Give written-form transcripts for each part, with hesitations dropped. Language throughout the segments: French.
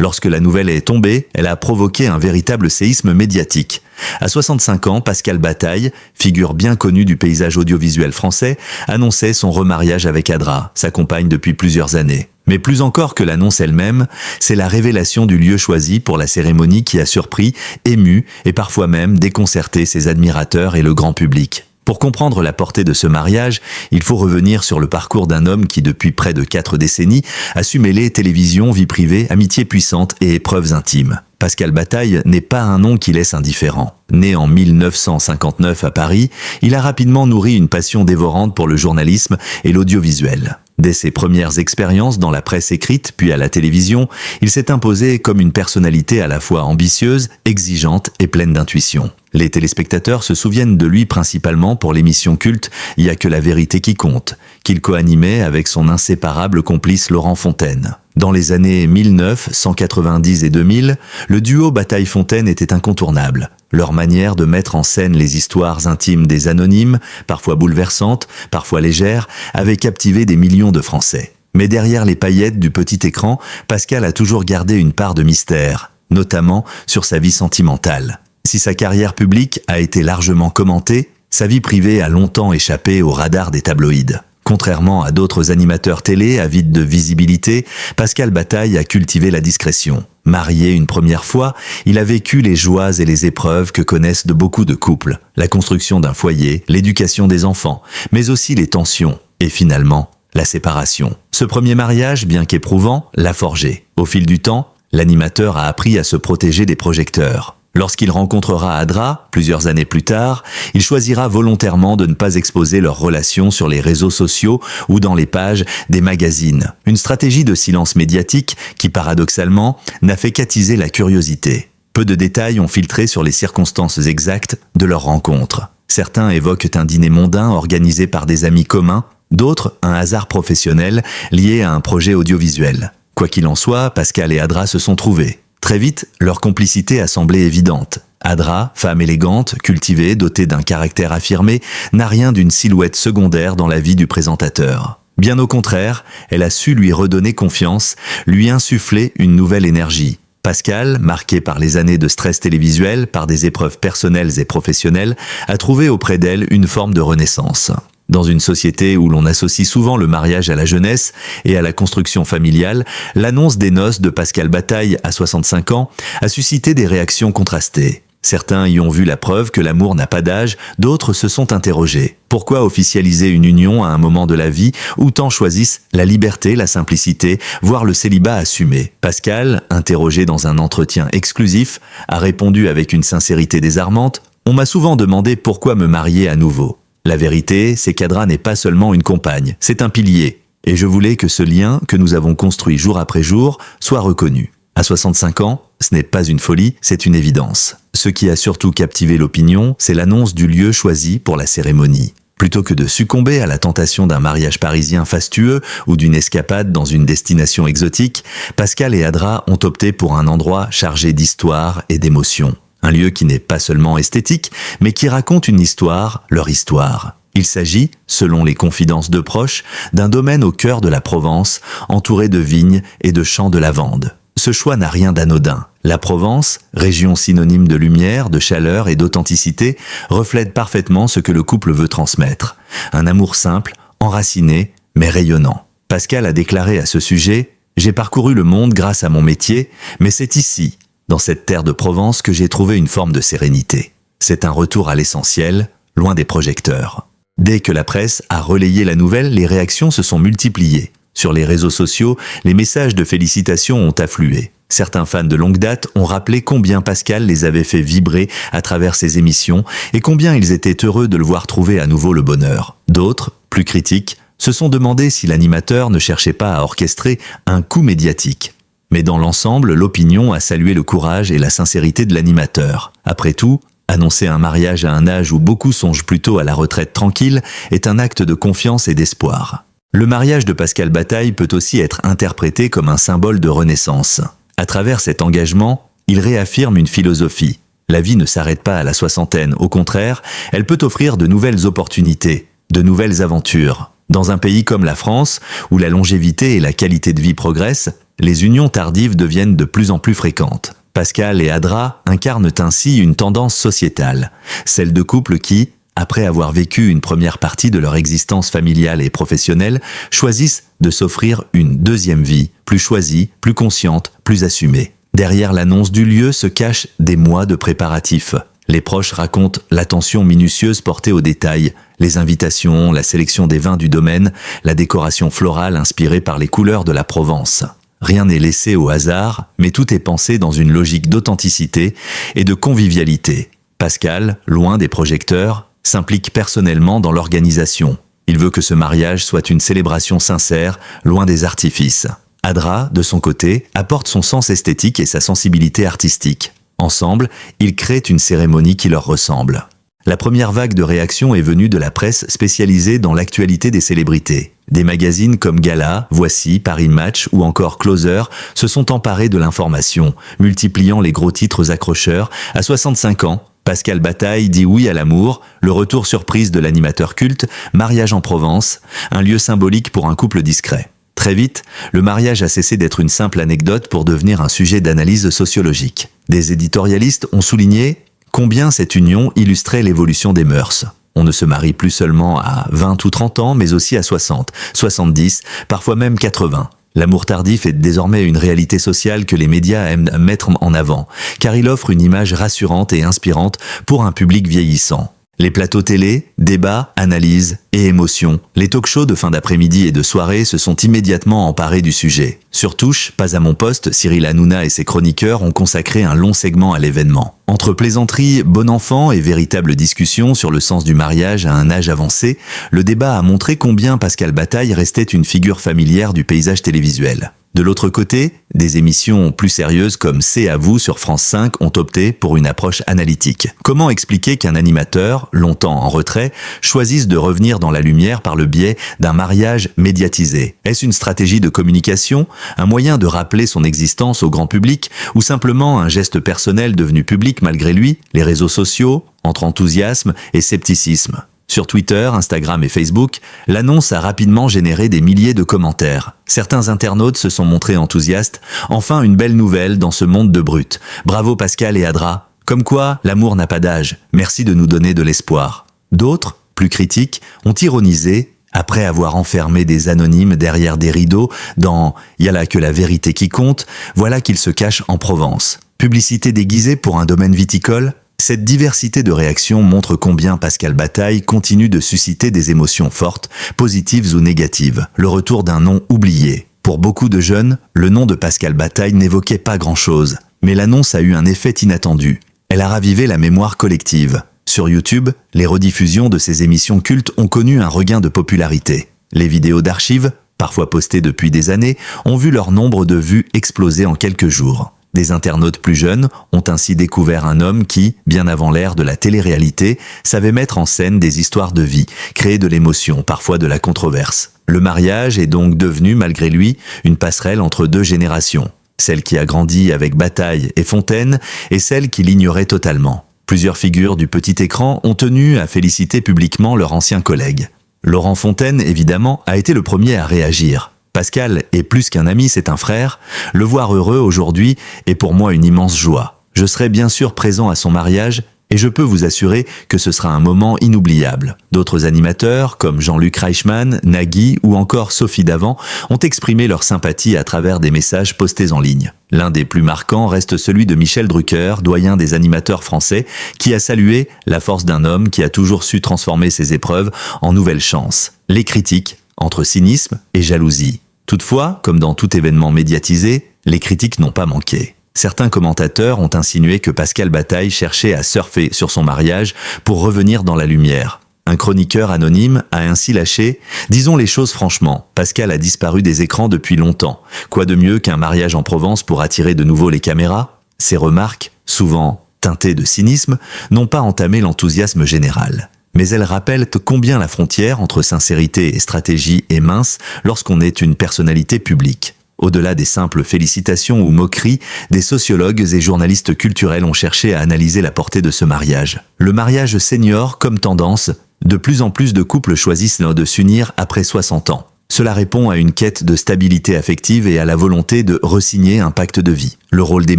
Lorsque la nouvelle est tombée, elle a provoqué un véritable séisme médiatique. À 65 ans, Pascal Bataille, figure bien connue du paysage audiovisuel français, annonçait son remariage avec Adra, sa compagne depuis plusieurs années. Mais plus encore que l'annonce elle-même, c'est la révélation du lieu choisi pour la cérémonie qui a surpris, ému et parfois même déconcerté ses admirateurs et le grand public. Pour comprendre la portée de ce mariage, il faut revenir sur le parcours d'un homme qui, depuis près de 4 décennies, a su mêler télévision, vie privée, amitié puissante et épreuves intimes. Pascal Bataille n'est pas un nom qui laisse indifférent. Né en 1959 à Paris, il a rapidement nourri une passion dévorante pour le journalisme et l'audiovisuel. Dès ses premières expériences dans la presse écrite puis à la télévision, il s'est imposé comme une personnalité à la fois ambitieuse, exigeante et pleine d'intuition. Les téléspectateurs se souviennent de lui principalement pour l'émission culte « Il y a que la vérité qui compte », qu'il co-animait avec son inséparable complice Laurent Fontaine. Dans les années 1990 et 2000, le duo Bataille-Fontaine était incontournable. Leur manière de mettre en scène les histoires intimes des anonymes, parfois bouleversantes, parfois légères, avait captivé des millions de Français. Mais derrière les paillettes du petit écran, Pascal a toujours gardé une part de mystère, notamment sur sa vie sentimentale. Si sa carrière publique a été largement commentée, sa vie privée a longtemps échappé au radar des tabloïds. Contrairement à d'autres animateurs télé avides de visibilité, Pascal Bataille a cultivé la discrétion. Marié une première fois, il a vécu les joies et les épreuves que connaissent de beaucoup de couples. La construction d'un foyer, l'éducation des enfants, mais aussi les tensions et finalement, la séparation. Ce premier mariage, bien qu'éprouvant, l'a forgé. Au fil du temps, l'animateur a appris à se protéger des projecteurs. Lorsqu'il rencontrera Adra, plusieurs années plus tard, il choisira volontairement de ne pas exposer leur relation sur les réseaux sociaux ou dans les pages des magazines. Une stratégie de silence médiatique qui, paradoxalement, n'a fait qu'attiser la curiosité. Peu de détails ont filtré sur les circonstances exactes de leur rencontre. Certains évoquent un dîner mondain organisé par des amis communs, d'autres un hasard professionnel lié à un projet audiovisuel. Quoi qu'il en soit, Pascal et Adra se sont trouvés. Très vite, leur complicité a semblé évidente. Adra, femme élégante, cultivée, dotée d'un caractère affirmé, n'a rien d'une silhouette secondaire dans la vie du présentateur. Bien au contraire, elle a su lui redonner confiance, lui insuffler une nouvelle énergie. Pascal, marqué par les années de stress télévisuel, par des épreuves personnelles et professionnelles, a trouvé auprès d'elle une forme de renaissance. Dans une société où l'on associe souvent le mariage à la jeunesse et à la construction familiale, l'annonce des noces de Pascal Bataille à 65 ans a suscité des réactions contrastées. Certains y ont vu la preuve que l'amour n'a pas d'âge, d'autres se sont interrogés. Pourquoi officialiser une union à un moment de la vie où tant choisissent la liberté, la simplicité, voire le célibat assumé? Pascal, interrogé dans un entretien exclusif, a répondu avec une sincérité désarmante « On m'a souvent demandé pourquoi me marier à nouveau. La vérité, c'est qu'Adra n'est pas seulement une compagne, c'est un pilier. Et je voulais que ce lien que nous avons construit jour après jour soit reconnu. À 65 ans, ce n'est pas une folie, c'est une évidence. Ce qui a surtout captivé l'opinion, c'est l'annonce du lieu choisi pour la cérémonie. Plutôt que de succomber à la tentation d'un mariage parisien fastueux ou d'une escapade dans une destination exotique, Pascal et Adra ont opté pour un endroit chargé d'histoire et d'émotions. Un lieu qui n'est pas seulement esthétique, mais qui raconte une histoire, leur histoire. Il s'agit, selon les confidences de proches, d'un domaine au cœur de la Provence, entouré de vignes et de champs de lavande. Ce choix n'a rien d'anodin. La Provence, région synonyme de lumière, de chaleur et d'authenticité, reflète parfaitement ce que le couple veut transmettre. Un amour simple, enraciné, mais rayonnant. Pascal a déclaré à ce sujet « J'ai parcouru le monde grâce à mon métier, mais c'est ici, dans cette terre de Provence, que j'ai trouvé une forme de sérénité. C'est un retour à l'essentiel, loin des projecteurs. » Dès que la presse a relayé la nouvelle, les réactions se sont multipliées. Sur les réseaux sociaux, les messages de félicitations ont afflué. Certains fans de longue date ont rappelé combien Pascal les avait fait vibrer à travers ses émissions et combien ils étaient heureux de le voir trouver à nouveau le bonheur. D'autres, plus critiques, se sont demandé si l'animateur ne cherchait pas à orchestrer un coup médiatique. Mais dans l'ensemble, l'opinion a salué le courage et la sincérité de l'animateur. Après tout, annoncer un mariage à un âge où beaucoup songent plutôt à la retraite tranquille est un acte de confiance et d'espoir. Le mariage de Pascal Bataille peut aussi être interprété comme un symbole de renaissance. À travers cet engagement, il réaffirme une philosophie. La vie ne s'arrête pas à la soixantaine, au contraire, elle peut offrir de nouvelles opportunités, de nouvelles aventures. Dans un pays comme la France, où la longévité et la qualité de vie progressent, les unions tardives deviennent de plus en plus fréquentes. Pascal et Adra incarnent ainsi une tendance sociétale, celle de couples qui, après avoir vécu une première partie de leur existence familiale et professionnelle, choisissent de s'offrir une deuxième vie, plus choisie, plus consciente, plus assumée. Derrière l'annonce du lieu se cachent des mois de préparatifs. Les proches racontent l'attention minutieuse portée aux détails, les invitations, la sélection des vins du domaine, la décoration florale inspirée par les couleurs de la Provence. Rien n'est laissé au hasard, mais tout est pensé dans une logique d'authenticité et de convivialité. Pascal, loin des projecteurs, s'implique personnellement dans l'organisation. Il veut que ce mariage soit une célébration sincère, loin des artifices. Adra, de son côté, apporte son sens esthétique et sa sensibilité artistique. Ensemble, ils créent une cérémonie qui leur ressemble. La première vague de réactions est venue de la presse spécialisée dans l'actualité des célébrités. Des magazines comme Gala, Voici, Paris Match ou encore Closer se sont emparés de l'information, multipliant les gros titres accrocheurs. À 65 ans, Pascal Bataille dit oui à l'amour, le retour surprise de l'animateur culte, mariage en Provence, un lieu symbolique pour un couple discret. Très vite, le mariage a cessé d'être une simple anecdote pour devenir un sujet d'analyse sociologique. Des éditorialistes ont souligné combien cette union illustrait l'évolution des mœurs. On ne se marie plus seulement à 20 ou 30 ans, mais aussi à 60, 70, parfois même 80. L'amour tardif est désormais une réalité sociale que les médias aiment mettre en avant, car il offre une image rassurante et inspirante pour un public vieillissant. Les plateaux télé, débats, analyses et émotions, les talk-shows de fin d'après-midi et de soirée se sont immédiatement emparés du sujet. Sur Touche, Pas à mon poste, Cyril Hanouna et ses chroniqueurs ont consacré un long segment à l'événement. Entre plaisanteries, bon enfant et véritable discussion sur le sens du mariage à un âge avancé, le débat a montré combien Pascal Bataille restait une figure familière du paysage télévisuel. De l'autre côté, des émissions plus sérieuses comme C'est à vous sur France 5 ont opté pour une approche analytique. Comment expliquer qu'un animateur, longtemps en retrait, choisisse de revenir dans la lumière par le biais d'un mariage médiatisé? Est-ce une stratégie de communication, un moyen de rappeler son existence au grand public, ou simplement un geste personnel devenu public malgré lui? Les réseaux sociaux, entre enthousiasme et scepticisme. Sur Twitter, Instagram et Facebook, l'annonce a rapidement généré des milliers de commentaires. Certains internautes se sont montrés enthousiastes. Enfin, une belle nouvelle dans ce monde de brutes. Bravo Pascal et Adra. Comme quoi, l'amour n'a pas d'âge. Merci de nous donner de l'espoir. D'autres, plus critiques, ont ironisé après avoir enfermé des anonymes derrière des rideaux dans « Y a là que la vérité qui compte », voilà qu'ils se cachent en Provence. Publicité déguisée pour un domaine viticole? Cette diversité de réactions montre combien Pascal Bataille continue de susciter des émotions fortes, positives ou négatives. Le retour d'un nom oublié. Pour beaucoup de jeunes, le nom de Pascal Bataille n'évoquait pas grand-chose. Mais l'annonce a eu un effet inattendu. Elle a ravivé la mémoire collective. Sur YouTube, les rediffusions de ces émissions cultes ont connu un regain de popularité. Les vidéos d'archives, parfois postées depuis des années, ont vu leur nombre de vues exploser en quelques jours. Des internautes plus jeunes ont ainsi découvert un homme qui, bien avant l'ère de la télé-réalité, savait mettre en scène des histoires de vie, créer de l'émotion, parfois de la controverse. Le mariage est donc devenu, malgré lui, une passerelle entre deux générations. Celle qui a grandi avec Bataille et Fontaine et celle qui l'ignorait totalement. Plusieurs figures du petit écran ont tenu à féliciter publiquement leur ancien collègue. Laurent Fontaine, évidemment, a été le premier à réagir. Pascal est plus qu'un ami, c'est un frère. Le voir heureux aujourd'hui est pour moi une immense joie. Je serai bien sûr présent à son mariage et je peux vous assurer que ce sera un moment inoubliable. D'autres animateurs, comme Jean-Luc Reichmann, Nagui ou encore Sophie Davant, ont exprimé leur sympathie à travers des messages postés en ligne. L'un des plus marquants reste celui de Michel Drucker, doyen des animateurs français, qui a salué la force d'un homme qui a toujours su transformer ses épreuves en nouvelles chances. Les critiques entre cynisme et jalousie. Toutefois, comme dans tout événement médiatisé, les critiques n'ont pas manqué. Certains commentateurs ont insinué que Pascal Bataille cherchait à surfer sur son mariage pour revenir dans la lumière. Un chroniqueur anonyme a ainsi lâché « Disons les choses franchement, Pascal a disparu des écrans depuis longtemps. Quoi de mieux qu'un mariage en Provence pour attirer de nouveau les caméras ?» Ces remarques, souvent teintées de cynisme, n'ont pas entamé l'enthousiasme général. Mais elles rappellent combien la frontière entre sincérité et stratégie est mince lorsqu'on est une personnalité publique. Au-delà des simples félicitations ou moqueries, des sociologues et journalistes culturels ont cherché à analyser la portée de ce mariage. Le mariage senior comme tendance, de plus en plus de couples choisissent de s'unir après 60 ans. Cela répond à une quête de stabilité affective et à la volonté de re-signer un pacte de vie. Le rôle des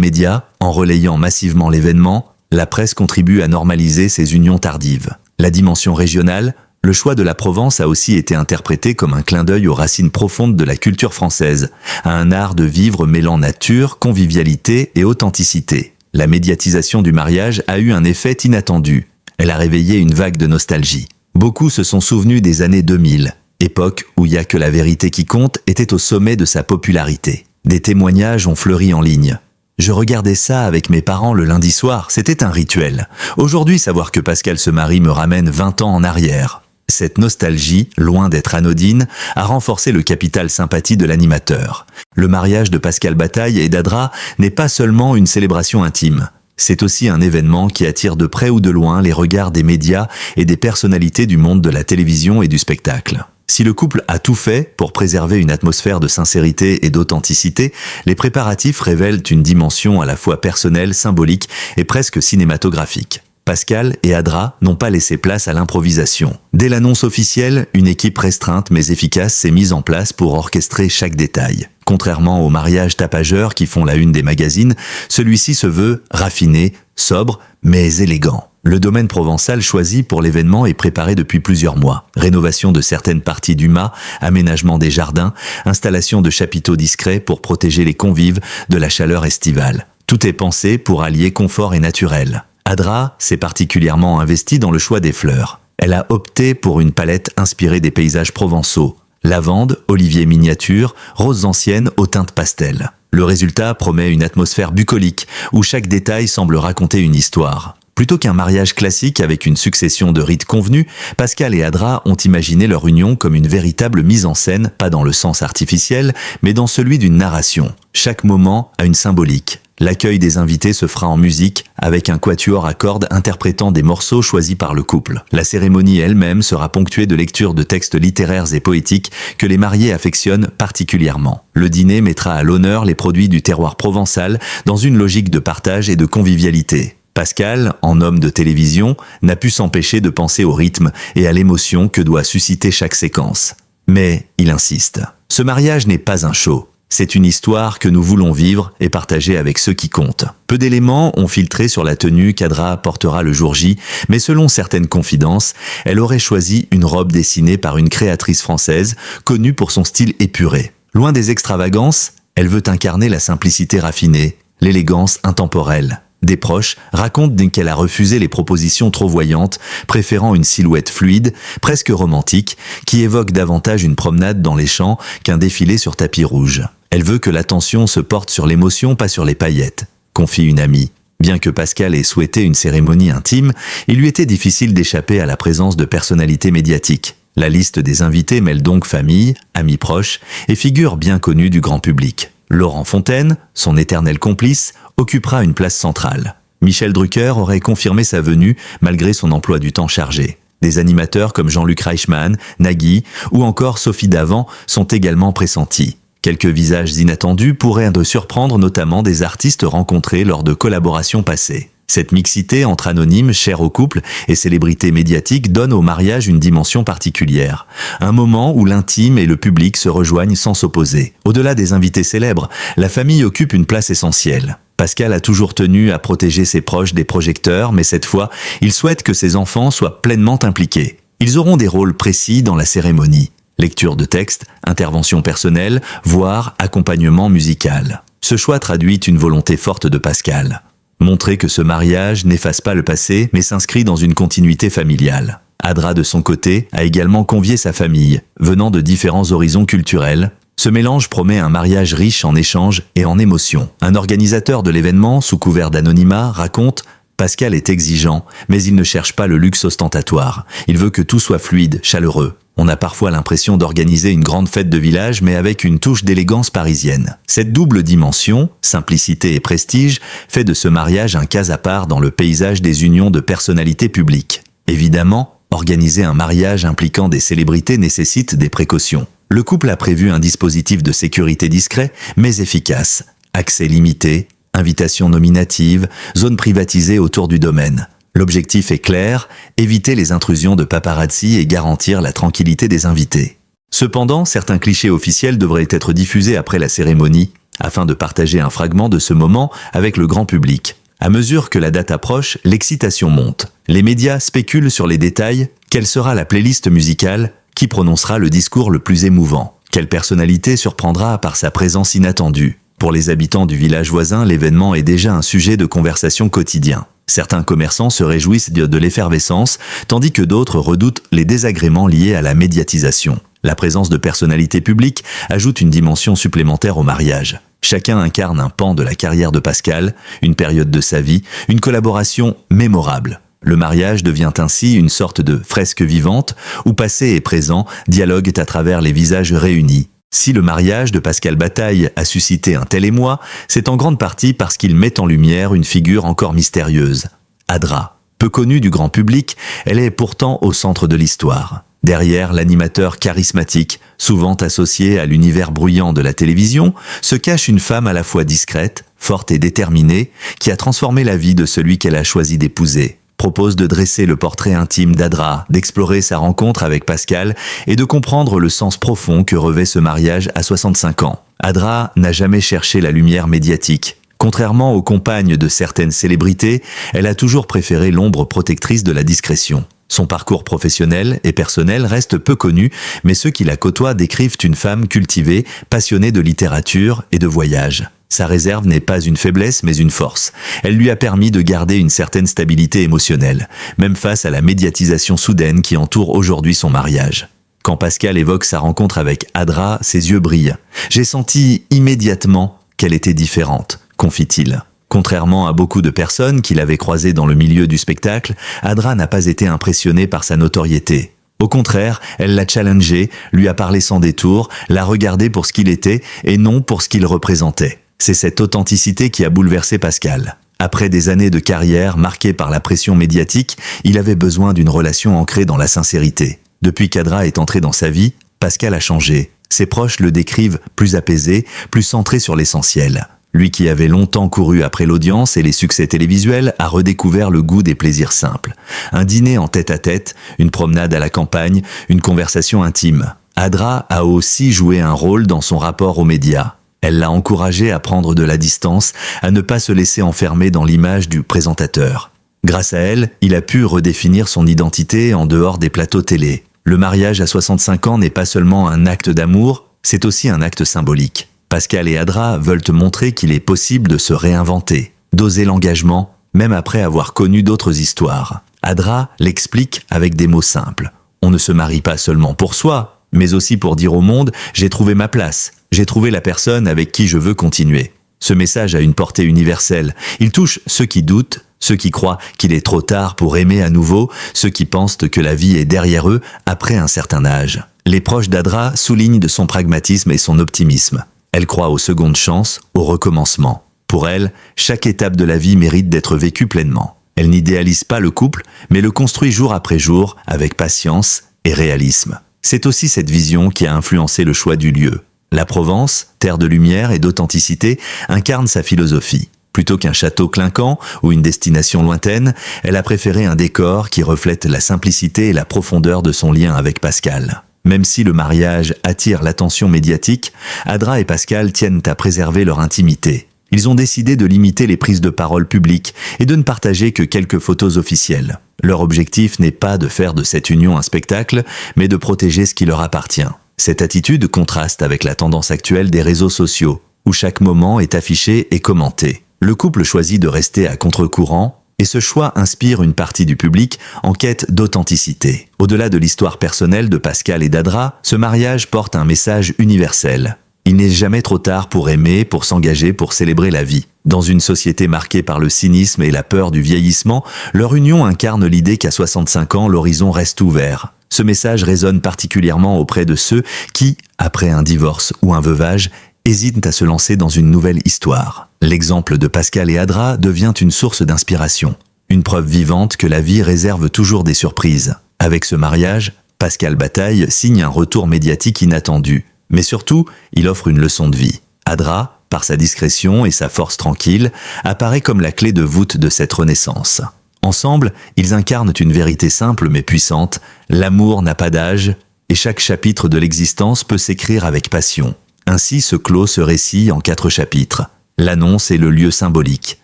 médias, en relayant massivement l'événement, la presse contribue à normaliser ces unions tardives. La dimension régionale, le choix de la Provence a aussi été interprété comme un clin d'œil aux racines profondes de la culture française, à un art de vivre mêlant nature, convivialité et authenticité. La médiatisation du mariage a eu un effet inattendu. Elle a réveillé une vague de nostalgie. Beaucoup se sont souvenus des années 2000, époque où Y a que la vérité qui compte était au sommet de sa popularité. Des témoignages ont fleuri en ligne. Je regardais ça avec mes parents le lundi soir, c'était un rituel. Aujourd'hui, savoir que Pascal se marie me ramène 20 ans en arrière. Cette nostalgie, loin d'être anodine, a renforcé le capital sympathie de l'animateur. Le mariage de Pascal Bataille et d'Adra n'est pas seulement une célébration intime. C'est aussi un événement qui attire de près ou de loin les regards des médias et des personnalités du monde de la télévision et du spectacle. Si le couple a tout fait pour préserver une atmosphère de sincérité et d'authenticité, les préparatifs révèlent une dimension à la fois personnelle, symbolique et presque cinématographique. Pascal et Adra n'ont pas laissé place à l'improvisation. Dès l'annonce officielle, une équipe restreinte mais efficace s'est mise en place pour orchestrer chaque détail. Contrairement aux mariages tapageurs qui font la une des magazines, celui-ci se veut raffiné, sobre, mais élégant. Le domaine provençal choisi pour l'événement est préparé depuis plusieurs mois. Rénovation de certaines parties du mât, aménagement des jardins, installation de chapiteaux discrets pour protéger les convives de la chaleur estivale. Tout est pensé pour allier confort et naturel. Adra s'est particulièrement investie dans le choix des fleurs. Elle a opté pour une palette inspirée des paysages provençaux. Lavande, olivier miniature, roses anciennes aux teintes pastel. Le résultat promet une atmosphère bucolique où chaque détail semble raconter une histoire. Plutôt qu'un mariage classique avec une succession de rites convenus, Pascal et Adra ont imaginé leur union comme une véritable mise en scène, pas dans le sens artificiel, mais dans celui d'une narration. Chaque moment a une symbolique. L'accueil des invités se fera en musique, avec un quatuor à cordes interprétant des morceaux choisis par le couple. La cérémonie elle-même sera ponctuée de lectures de textes littéraires et poétiques que les mariés affectionnent particulièrement. Le dîner mettra à l'honneur les produits du terroir provençal dans une logique de partage et de convivialité. Pascal, en homme de télévision, n'a pu s'empêcher de penser au rythme et à l'émotion que doit susciter chaque séquence. Mais il insiste. Ce mariage n'est pas un show. C'est une histoire que nous voulons vivre et partager avec ceux qui comptent. Peu d'éléments ont filtré sur la tenue qu'Adra portera le jour J, mais selon certaines confidences, elle aurait choisi une robe dessinée par une créatrice française, connue pour son style épuré. Loin des extravagances, elle veut incarner la simplicité raffinée, l'élégance intemporelle. Des proches racontent qu'elle a refusé les propositions trop voyantes, préférant une silhouette fluide, presque romantique, qui évoque davantage une promenade dans les champs qu'un défilé sur tapis rouge. Elle veut que l'attention se porte sur l'émotion, pas sur les paillettes, confie une amie. Bien que Pascal ait souhaité une cérémonie intime, il lui était difficile d'échapper à la présence de personnalités médiatiques. La liste des invités mêle donc famille, amis proches et figures bien connues du grand public. Laurent Fontaine, son éternel complice, occupera une place centrale. Michel Drucker aurait confirmé sa venue malgré son emploi du temps chargé. Des animateurs comme Jean-Luc Reichmann, Nagui ou encore Sophie Davant sont également pressentis. Quelques visages inattendus pourraient surprendre notamment des artistes rencontrés lors de collaborations passées. Cette mixité entre anonymes, chers au couple, et célébrités médiatiques donne au mariage une dimension particulière. Un moment où l'intime et le public se rejoignent sans s'opposer. Au-delà des invités célèbres, la famille occupe une place essentielle. Pascal a toujours tenu à protéger ses proches des projecteurs, mais cette fois, il souhaite que ses enfants soient pleinement impliqués. Ils auront des rôles précis dans la cérémonie. Lecture de texte, intervention personnelle, voire accompagnement musical. Ce choix traduit une volonté forte de Pascal. Montrer que ce mariage n'efface pas le passé, mais s'inscrit dans une continuité familiale. Adra, de son côté, a également convié sa famille, venant de différents horizons culturels. Ce mélange promet un mariage riche en échanges et en émotions. Un organisateur de l'événement, sous couvert d'anonymat, raconte « Pascal est exigeant, mais il ne cherche pas le luxe ostentatoire. Il veut que tout soit fluide, chaleureux. On a parfois l'impression d'organiser une grande fête de village, mais avec une touche d'élégance parisienne. Cette double dimension, simplicité et prestige, fait de ce mariage un cas à part dans le paysage des unions de personnalités publiques. Évidemment, organiser un mariage impliquant des célébrités nécessite des précautions. Le couple a prévu un dispositif de sécurité discret, mais efficace. Accès limité, invitation nominative, zone privatisée autour du domaine. L'objectif est clair, éviter les intrusions de paparazzi et garantir la tranquillité des invités. Cependant, certains clichés officiels devraient être diffusés après la cérémonie, afin de partager un fragment de ce moment avec le grand public. À mesure que la date approche, l'excitation monte. Les médias spéculent sur les détails. Quelle sera la playlist musicale? Qui prononcera le discours le plus émouvant? Quelle personnalité surprendra par sa présence inattendue? Pour les habitants du village voisin, l'événement est déjà un sujet de conversation quotidien. Certains commerçants se réjouissent de l'effervescence, tandis que d'autres redoutent les désagréments liés à la médiatisation. La présence de personnalités publiques ajoute une dimension supplémentaire au mariage. Chacun incarne un pan de la carrière de Pascal, une période de sa vie, une collaboration mémorable. Le mariage devient ainsi une sorte de fresque vivante où passé et présent dialoguent à travers les visages réunis. Si le mariage de Pascal Bataille a suscité un tel émoi, c'est en grande partie parce qu'il met en lumière une figure encore mystérieuse. Adra. Peu connue du grand public, elle est pourtant au centre de l'histoire. Derrière l'animateur charismatique, souvent associé à l'univers bruyant de la télévision, se cache une femme à la fois discrète, forte et déterminée, qui a transformé la vie de celui qu'elle a choisi d'épouser. Propose de dresser le portrait intime d'Adra, d'explorer sa rencontre avec Pascal et de comprendre le sens profond que revêt ce mariage à 65 ans. Adra n'a jamais cherché la lumière médiatique. Contrairement aux compagnes de certaines célébrités, elle a toujours préféré l'ombre protectrice de la discrétion. Son parcours professionnel et personnel reste peu connu, mais ceux qui la côtoient décrivent une femme cultivée, passionnée de littérature et de voyage. Sa réserve n'est pas une faiblesse, mais une force. Elle lui a permis de garder une certaine stabilité émotionnelle, même face à la médiatisation soudaine qui entoure aujourd'hui son mariage. Quand Pascal évoque sa rencontre avec Adra, ses yeux brillent. « J'ai senti immédiatement qu'elle était différente », confie-t-il. Contrairement à beaucoup de personnes qu'il avait croisées dans le milieu du spectacle, Adra n'a pas été impressionnée par sa notoriété. Au contraire, elle l'a challengé, lui a parlé sans détour, l'a regardé pour ce qu'il était et non pour ce qu'il représentait. C'est cette authenticité qui a bouleversé Pascal. Après des années de carrière marquées par la pression médiatique, il avait besoin d'une relation ancrée dans la sincérité. Depuis qu'Adra est entrée dans sa vie, Pascal a changé. Ses proches le décrivent plus apaisé, plus centré sur l'essentiel. Lui qui avait longtemps couru après l'audience et les succès télévisuels a redécouvert le goût des plaisirs simples. Un dîner en tête-à-tête, une promenade à la campagne, une conversation intime. Adra a aussi joué un rôle dans son rapport aux médias. Elle l'a encouragé à prendre de la distance, à ne pas se laisser enfermer dans l'image du présentateur. Grâce à elle, il a pu redéfinir son identité en dehors des plateaux télé. Le mariage à 65 ans n'est pas seulement un acte d'amour, c'est aussi un acte symbolique. Pascal et Adra veulent montrer qu'il est possible de se réinventer, d'oser l'engagement, même après avoir connu d'autres histoires. Adra l'explique avec des mots simples. On ne se marie pas seulement pour soi, mais aussi pour dire au monde « j'ai trouvé ma place, j'ai trouvé la personne avec qui je veux continuer ». Ce message a une portée universelle. Il touche ceux qui doutent, ceux qui croient qu'il est trop tard pour aimer à nouveau, ceux qui pensent que la vie est derrière eux après un certain âge. Les proches d'Adra soulignent de son pragmatisme et son optimisme. Elle croit aux secondes chances, au recommencement. Pour elle, chaque étape de la vie mérite d'être vécue pleinement. Elle n'idéalise pas le couple, mais le construit jour après jour avec patience et réalisme. C'est aussi cette vision qui a influencé le choix du lieu. La Provence, terre de lumière et d'authenticité, incarne sa philosophie. Plutôt qu'un château clinquant ou une destination lointaine, elle a préféré un décor qui reflète la simplicité et la profondeur de son lien avec Pascal. Même si le mariage attire l'attention médiatique, Adra et Pascal tiennent à préserver leur intimité. Ils ont décidé de limiter les prises de parole publiques et de ne partager que quelques photos officielles. Leur objectif n'est pas de faire de cette union un spectacle, mais de protéger ce qui leur appartient. Cette attitude contraste avec la tendance actuelle des réseaux sociaux, où chaque moment est affiché et commenté. Le couple choisit de rester à contre-courant, et ce choix inspire une partie du public en quête d'authenticité. Au-delà de l'histoire personnelle de Pascal et d'Adra, ce mariage porte un message universel. Il n'est jamais trop tard pour aimer, pour s'engager, pour célébrer la vie. Dans une société marquée par le cynisme et la peur du vieillissement, leur union incarne l'idée qu'à 65 ans, l'horizon reste ouvert. Ce message résonne particulièrement auprès de ceux qui, après un divorce ou un veuvage, hésitent à se lancer dans une nouvelle histoire. L'exemple de Pascal et Adra devient une source d'inspiration, une preuve vivante que la vie réserve toujours des surprises. Avec ce mariage, Pascal Bataille signe un retour médiatique inattendu, mais surtout, il offre une leçon de vie. Adra, par sa discrétion et sa force tranquille, apparaît comme la clé de voûte de cette renaissance. Ensemble, ils incarnent une vérité simple mais puissante, l'amour n'a pas d'âge et chaque chapitre de l'existence peut s'écrire avec passion. Ainsi se clôt ce récit en 4 chapitres. L'annonce et le lieu symbolique,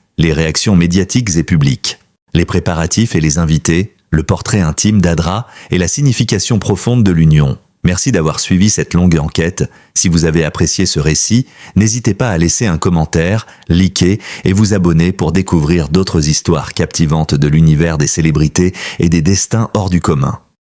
les réactions médiatiques et publiques, les préparatifs et les invités, le portrait intime d'Adra et la signification profonde de l'union. Merci d'avoir suivi cette longue enquête. Si vous avez apprécié ce récit, n'hésitez pas à laisser un commentaire, liker et vous abonner pour découvrir d'autres histoires captivantes de l'univers des célébrités et des destins hors du commun.